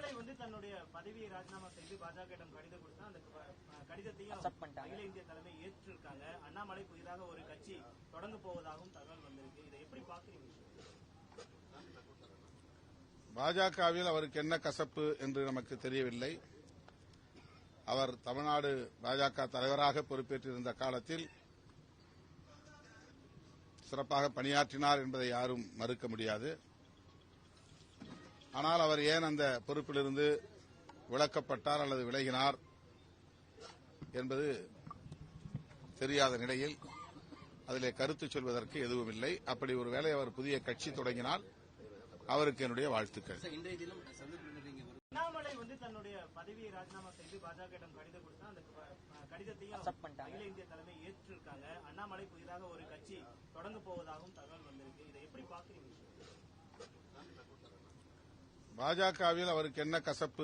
அண்ணாமலை தன்னுடைய பதவியை ராஜினாமா செய்து பாஜக கடிதம் கொடுத்தா அந்த கடிதத்தையும் அகில இந்திய தலைமை ஏற்றிருக்காங்க. அண்ணாமலை புதிதாக ஒரு கட்சி தொடங்க போவதாகவும் தகவல் வந்திருக்கு. இதை எப்படி பாக்குறீங்க? பாஜகவில் அவருக்கு என்ன கசப்பு என்று நமக்கு தெரியவில்லை. அவர் தமிழ்நாடு பாஜக தலைவராக பொறுப்பேற்றிருந்த காலத்தில் சிறப்பாக பணியாற்றினார் என்பதை யாரும் மறுக்க முடியாது. ஆனால் அவர் ஏன் அந்த பொறுப்பிலிருந்து விலக்கப்பட்டார் அல்லது விலகினார் என்பது தெரியாத நிலையில் அதிலே கருத்து சொல்வதற்கு எதுவும் இல்லை. அப்படி ஒருவேளை அவர் புதிய கட்சி தொடங்கினால் அவருக்கு என்னுடைய வாழ்த்துக்கள். அண்ணாமலை தன்னுடைய பதவியை ராஜினாமா செய்து பாஜக கடிதம் கொடுத்தா அந்த கடிதத்தையும் அகில இந்திய தலைமை ஏற்றிருக்காங்க. அண்ணாமலை புதிதாக ஒரு கட்சி தொடங்க போவதாகவும் தகவல் வந்திருக்கு. இதை எப்படி பாக்குறீங்க? பாஜகவில் அவருக்கு என்ன கசப்பு